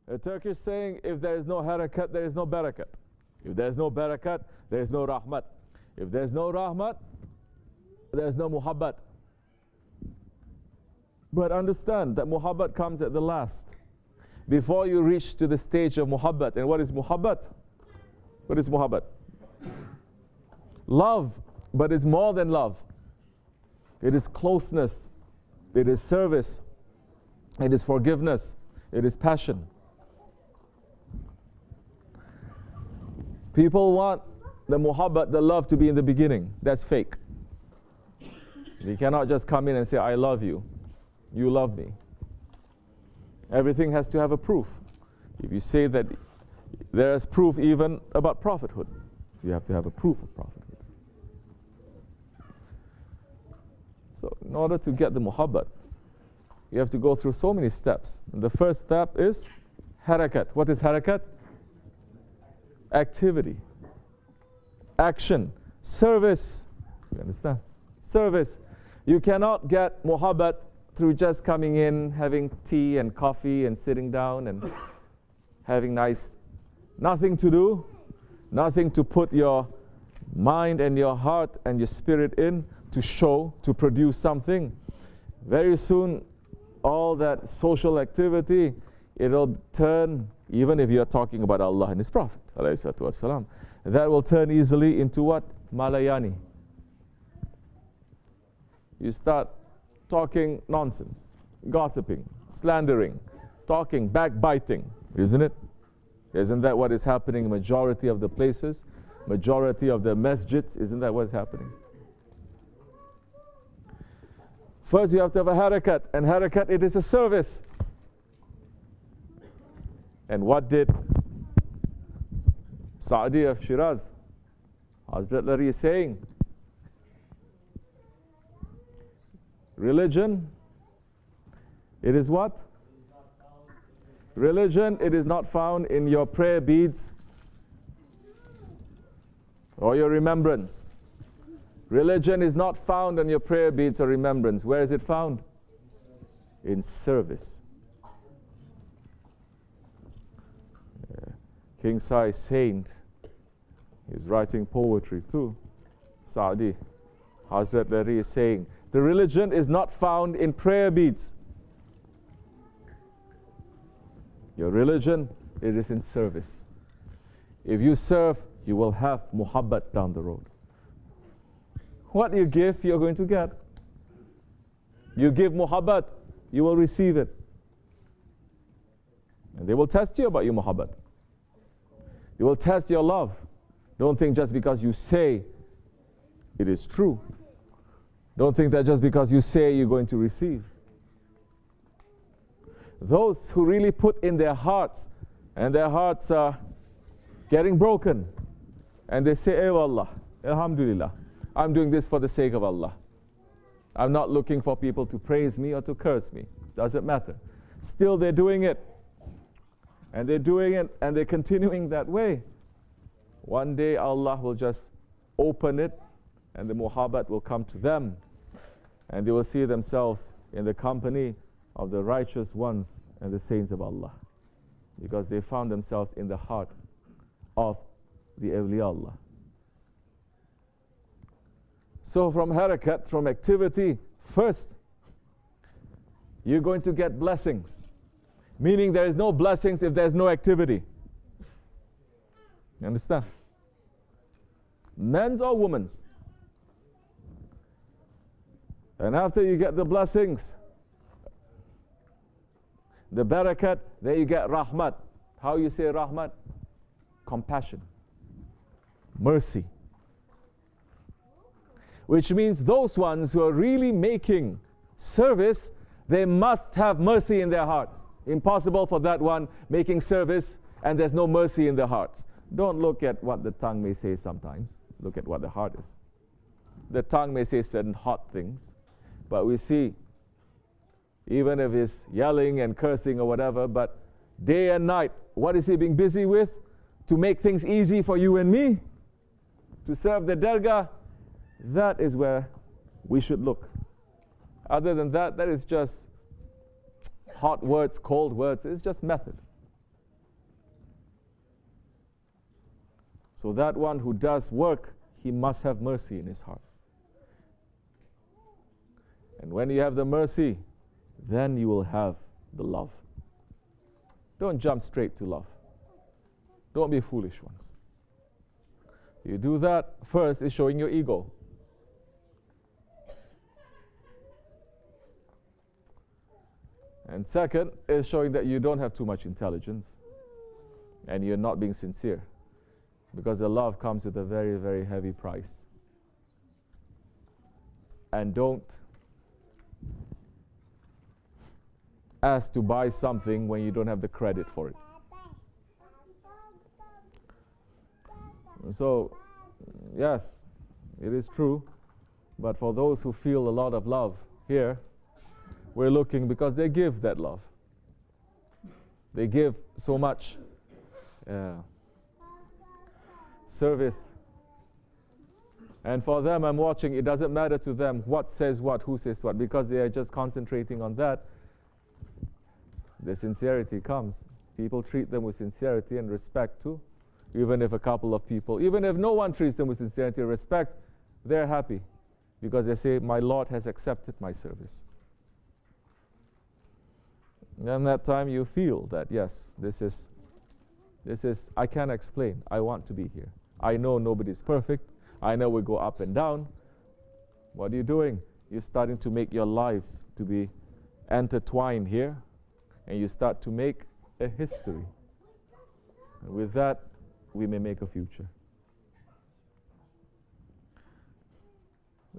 A Turkish saying, if there is no harakat, there is no barakat. If there is no barakat, there is no rahmat. If there is no rahmat, there is no muhabbat. But understand that muhabbat comes at the last. Before you reach to the stage of muhabbat. And what is muhabbat? What is muhabbat? Love, but it's more than love. It is closeness. It is service. It is forgiveness. It is passion. People want the muhabbat, the love, to be in the beginning. That's fake. You cannot just come in and say, I love you. You love me. Everything has to have a proof. If you say that there is proof even about prophethood, you have to have a proof of prophethood. So in order to get the muhabbat, you have to go through so many steps. And the first step is harakat. What is harakat? Activity, action, service. You understand? Service. You cannot get muhabbat through just coming in, having tea and coffee and sitting down and having nothing to do, nothing to put your mind and your heart and your spirit in to show, to produce something. Very soon, all that social activity, it'll turn, even if you're talking about Allah and His Prophet, ﷺ, that will turn easily into what? Malayani. You start talking nonsense, gossiping, slandering, talking, backbiting, isn't it? Isn't that what is happening in majority of the places, majority of the masjids? Isn't that what's happening? First you have to have a harakat, and harakat, it is a service. And what did Saadi of Shiraz, Hazrat Lari is saying? Religion, it is what? Religion, it is not found in your prayer beads or your remembrance. Religion is not found in your prayer beads or remembrance. Where is it found? In service. King Sai, saint, he's writing poetry too. Saadi, Hazrat Lari is saying, the religion is not found in prayer beads. Your religion, it is in service. If you serve, you will have muhabbat down the road. What you give, you're going to get. You give muhabbat, you will receive it. And they will test you about your muhabbat. They will test your love. Don't think just because you say it is true. Don't think that just because you say you're going to receive. Those who really put in their hearts, and their hearts are getting broken, and they say, "Ey Allah, Alhamdulillah, I'm doing this for the sake of Allah. I'm not looking for people to praise me or to curse me. Doesn't matter." Still they're doing it. And they're doing it, and they're continuing that way. One day Allah will just open it, and the muhabbat will come to them, and they will see themselves in the company of the righteous ones and the saints of Allah, because they found themselves in the heart of the awliya Allah. So from harakat, from activity, first you're going to get blessings, meaning there is no blessings if there is no activity. You understand? Men's or women's. And after you get the blessings, the barakat, then you get rahmat. How you say rahmat? Compassion, mercy. Which means those ones who are really making service, they must have mercy in their hearts. Impossible for that one making service and there's no mercy in their hearts. Don't look at what the tongue may say sometimes. Look at what the heart is. The tongue may say certain hot things, but we see, even if he's yelling and cursing or whatever, but day and night, what is he being busy with? To make things easy for you and me? To serve the dargah? That is where we should look. Other than that, that is just hot words, cold words. It's just method. So that one who does work, he must have mercy in his heart. And when you have the mercy, then you will have the love. Don't jump straight to love. Don't be foolish ones. You do that, first is showing your ego. And second is showing that you don't have too much intelligence and you're not being sincere. Because the love comes with a very, very heavy price. And don't ask to buy something when you don't have the credit for it. So, yes, it is true. But for those who feel a lot of love here, we're looking because they give that love. They give so much service. And for them, I'm watching, it doesn't matter to them what says what, who says what, because they are just concentrating on that. The sincerity comes. People treat them with sincerity and respect too. Even if a couple of people, even if no one treats them with sincerity and respect, they're happy because they say, my Lord has accepted my service. And that time you feel that, yes, this is, I can't explain. I want to be here. I know nobody's perfect. I know we go up and down. What are you doing? You're starting to make your lives to be intertwined here, and you start to make a history. And with that, we may make a future.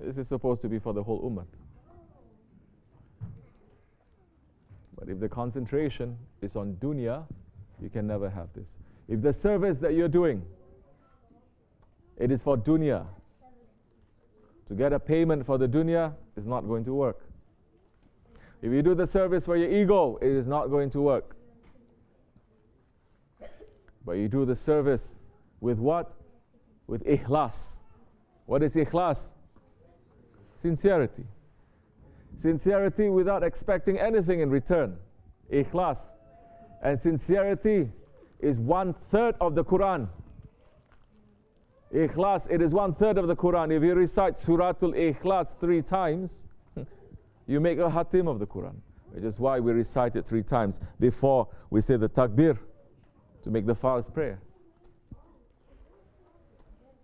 This is supposed to be for the whole ummah. But if the concentration is on dunya, you can never have this. If the service that you're doing, it is for dunya, to get a payment for the dunya is not going to work. If you do the service for your ego, it is not going to work. But you do the service with what? With ikhlas. What is ikhlas? Sincerity. Sincerity without expecting anything in return. Ikhlas. And sincerity is 1/3 of the Quran. Ikhlas, it is 1/3 of the Quran. If you recite Suratul Ikhlas 3 times, you make a hatim of the Quran. Which is why we recite it 3 times before we say the takbir, to make the first prayer.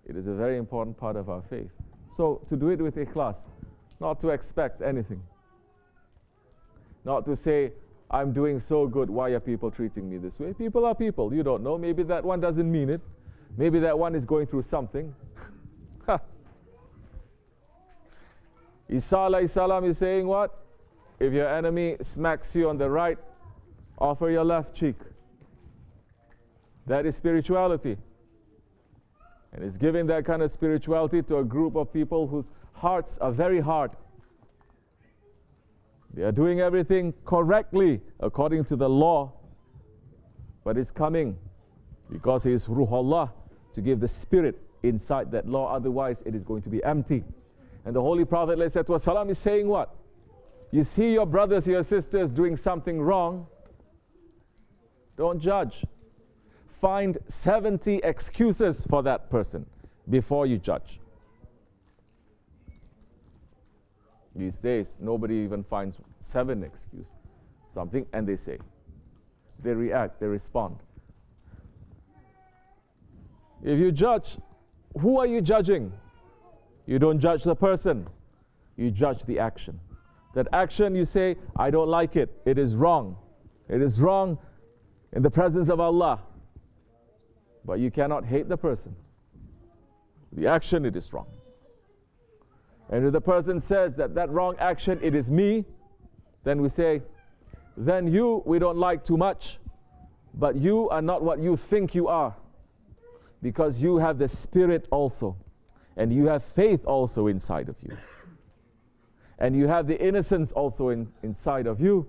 It is a very important part of our faith. So to do it with ikhlas, not to expect anything. Not to say, I'm doing so good, why are people treating me this way? People are people, you don't know. Maybe that one doesn't mean it. Maybe that one is going through something. Isa alayhi salam is saying what? If your enemy smacks you on the right, offer your left cheek. That is spirituality. And it's giving that kind of spirituality to a group of people whose hearts are very hard. They are doing everything correctly according to the law, but it's coming because He is Ruh Allah to give the spirit inside that law, otherwise it is going to be empty. And the Holy Prophet ﷺ is saying what? You see your brothers, your sisters doing something wrong, don't judge. Find 70 excuses for that person before you judge. These days, nobody even finds 7 excuses, something, and they say. They react, they respond. If you judge, who are you judging? You don't judge the person, you judge the action. That action, you say, I don't like it, it is wrong. It is wrong in the presence of Allah. But you cannot hate the person. The action, it is wrong. And if the person says that that wrong action, it is me, then we say, then you, we don't like too much, but you are not what you think you are. Because you have the spirit also. And you have faith also inside of you. And you have the innocence also inside of you.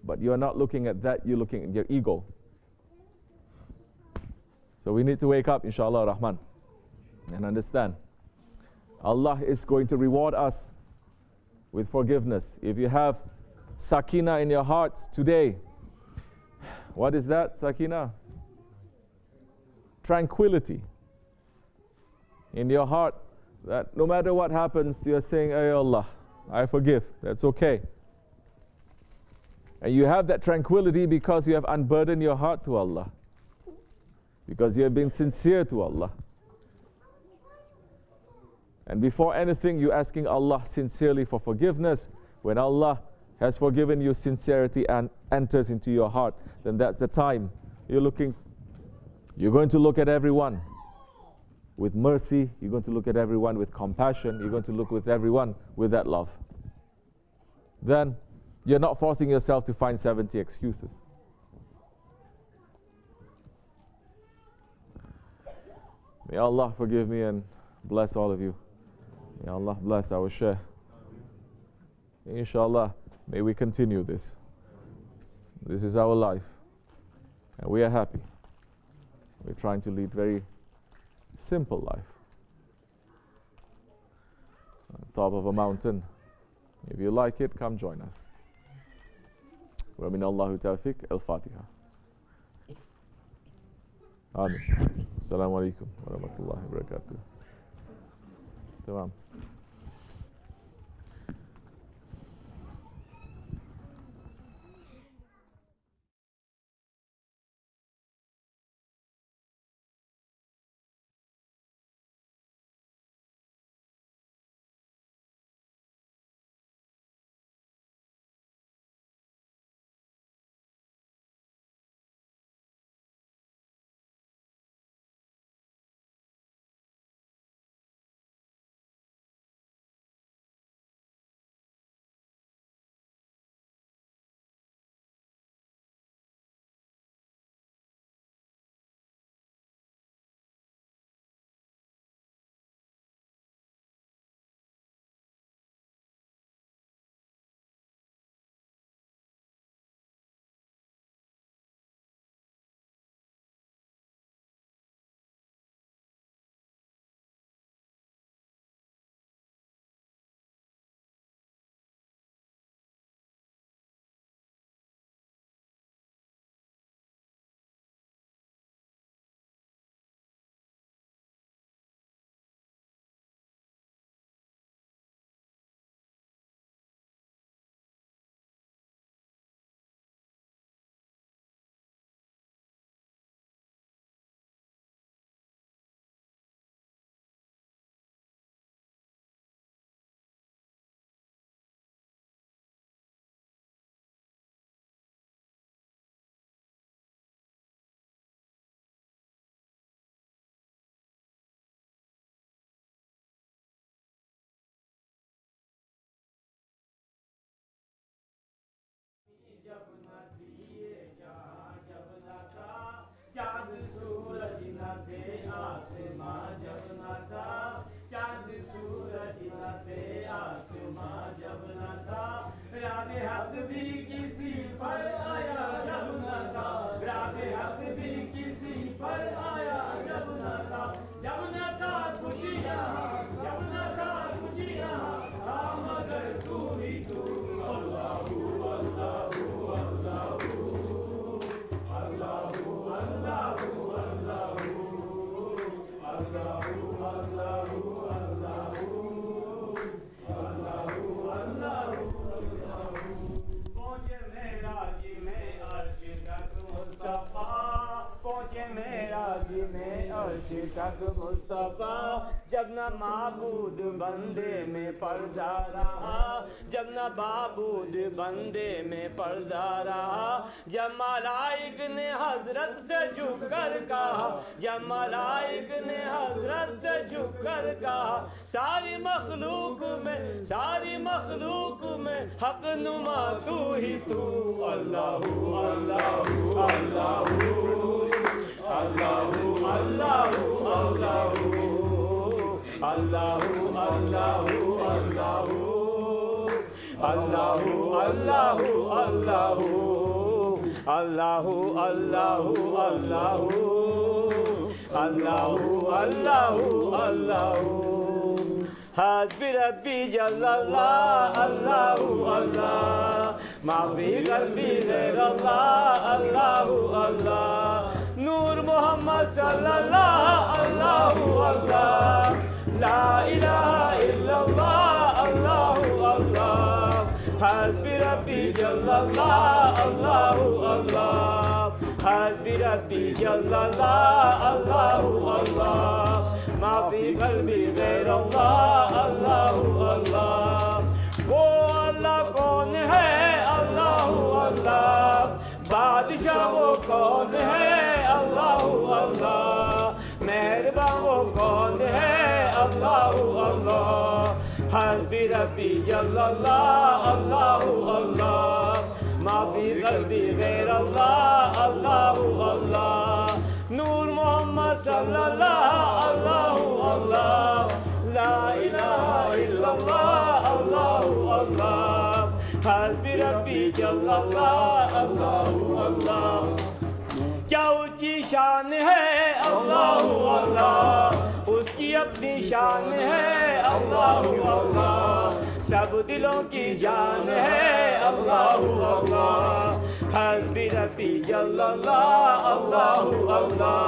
But you are not looking at that, you're looking at your ego. So we need to wake up, inshallah rahman, and understand. Allah is going to reward us with forgiveness. If you have sakina in your hearts today, what is that, sakina? Tranquility. in your heart that no matter what happens, you're saying, "Ay Allah, I forgive." That's okay. And you have that tranquility because you have unburdened your heart to Allah, because you have been sincere to Allah. And before anything, you're asking Allah sincerely for forgiveness. When Allah has forgiven you, sincerity and enters into your heart, then that's the time you're going to look at everyone with mercy. You're going to look at everyone with compassion. You're going to look with everyone with that love. Then you're not forcing yourself to find 70 excuses. May Allah forgive me and bless all of you. May Allah bless our Shaykh. Inshallah, may we continue this. This is our life, and we are happy. We're trying to lead very simple life. On top of a mountain. If you like it, come join us. Wa min Allahu tawfiq. Al-Fatiha. Amin. Assalamu alaikum wa rahmatullahi wa barakatuh. Tamam. Mustafa जब न माबूद बंदे में पर्दा रहा, जब न बाबूद बंदे में पर्दा रहा, जब मलाइक ने हजरत से झुक कर कहा, जब मलाइक ने हजरत से झुक कर कहा, सारी मखलूक में हक नुमा तू ही तू। अल्लाहू अल्लाहू अल्लाहू अल्लाहू अल्लाहू अल्लाहू अल्लाहू अल्लाहू अल्लाहू अल्लाहू अल्लाहू अल्लाहू अल्लाहू अल्लाहू अल्लाहू अल्लाहू अल्लाहू हस्बी रब्बी जल्लल्लाह अल्लाहू अल्लाह माफी क़ल्बी गैरल्लाह अल्लाहू अल्लाह नूर Muhammad sallallahu Allahu Allah. La ilaha illallah Allahu Allah. Hasbi Rabbi Jallallah Allahu Allah. Hasbi Rabbi Jallallah Allahu Allah. Ma fi qalbi ghayr Allah Allahu Allah. वो अल्लाह कौन है अल्लाह अल्लाह बादशाह वो कौन है अल्लाह अल्लाह मेहरबान वो कौन है अल्लाह अल्लाह हस्बी रब्बी जल्लल्लाह अल्लाह अल्लाह माफी क़ल्बी गैर अल्लाह अल्लाह अल्लाह नूर मोहम्मद सल्लल्लाहु अल्लाह अल्लाह ला इलाहा इल्लल्लाह अल्लाह अल्लाह हस्बी रब्बी जल्लल्लाह अल्लाह अल्लाह क्या ऊंची शान है अल्लाह अल्लाह उसकी अपनी शान है अल्लाह अल्लाह सब दिलों की जान है अल्लाह अल्लाह हस्बी रब्बी जल्लल्लाह अल्लाह अल्लाह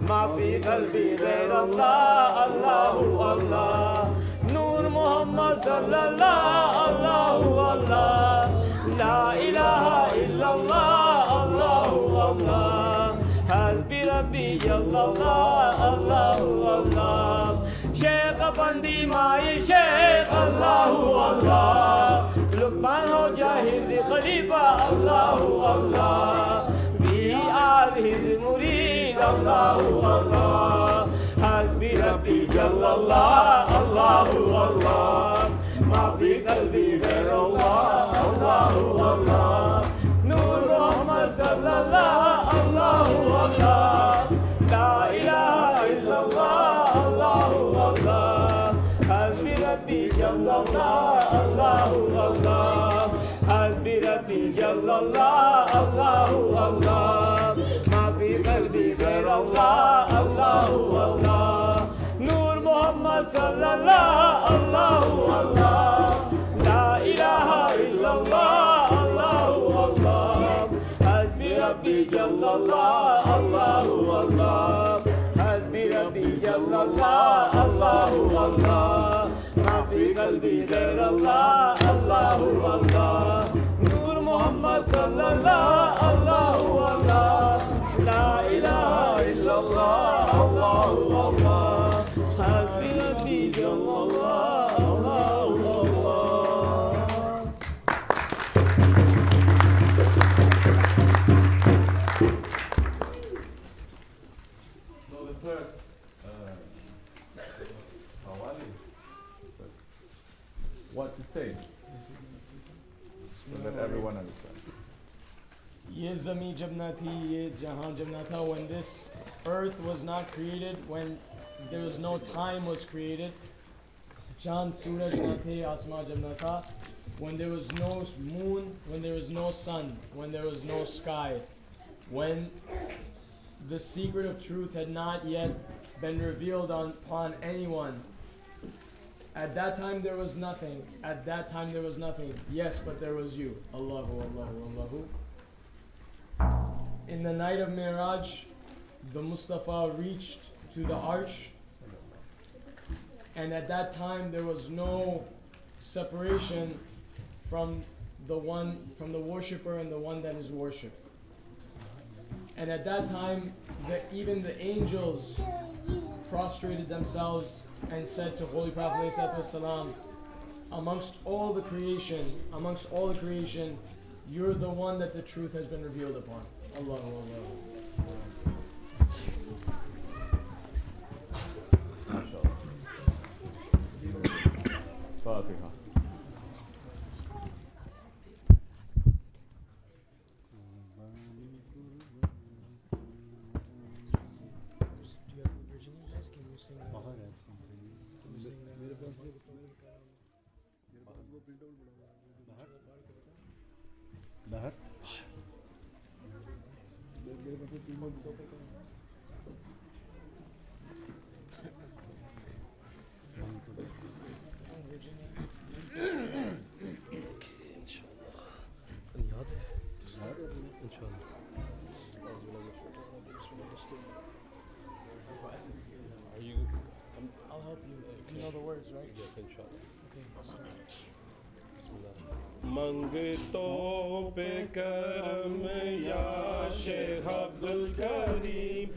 माफी क़ल्बी गैर अल्लाह अल्लाह अल्लाह नूर मोहम्मद सल्लल्लाहु अल्लाहु अल्लाह ला इलाहा इल्लल्लाह अल्लाहु अल्लाह हस्बी रब्बी जल्लल्लाह अल्लाहु अल्लाह शेख बंदी माई शेख अल्लाहु अल्लाह लुकमान हो जाहिज खलीफा अल्लाहु अल्लाह वी आर हिज मुरीद अल्लाहु अल्लाह हस्बी रब्बी जल्लल्लाह अल्लाहु अल्लाह माफी क़ल्बी गैर अल्लाह अल्लाहु अल्लाह नूर मोहम्मद सल्लल्लाहु अल्लाहु अल्लाह ला इलाहा इल्लल्लाह अल्लाहु अल्लाह हस्बी रब्बी जल्लल्लाह अल्लाहु अल्लाह हस्बी रब्बी जल्लल्लाह अल्लाहु अल्लाह माफी क़ल्बी गैर अल्लाह अल्लाहु अल्लाह नूर मोहम्मद सल्लल्लाहु अल्लाहु अल्लाह ला इलाहा इल्लल्लाह अल्लाहु अल्लाह हस्बी रब्बी जल्लल्लाह अल्लाहु अल्लाह हस्बी रब्बी जल्लल्लाह अल्लाहु अल्लाह माफी क़ल्बी गैर अल्लाह अल्लाहु अल्लाह नूर मोहम्मद सल्लल्लाहु अल्लाहु अल्लाह ला इलाहा इल्लल्लाह अल्लाहु अल्लाह हस्बी रब्बी जल्लल्लाह अल्लाहु अल्लाह So the first what's it say? So that everyone understands. ये ज़मीं जब ना थी, ये जहाँ जब ना था, when this earth was not created, when there was no time was created, चाँद सूरज ना थे, आसमान जब ना था, when there was no moon, when there was no sun, when there was no sky, when the secret of truth had not yet been revealed upon anyone. At that time there was nothing. At that time there was nothing. Yes, but there was you. Allahu, Allahu, Allahu. In the night of Miraj, the Mustafa reached to the arch, and at that time there was no separation from the worshipper and the one that is worshipped. And at that time, even the angels prostrated themselves and said to Holy Prophet ﷺ, amongst all the creation, you're the one that the truth has been revealed upon. Allahu Akbar. Fatiha. बाहर इंशाल्लाह right? Yes, inshallah. Okay, start. मंगतों पे करम या शेख अब्दुल करीम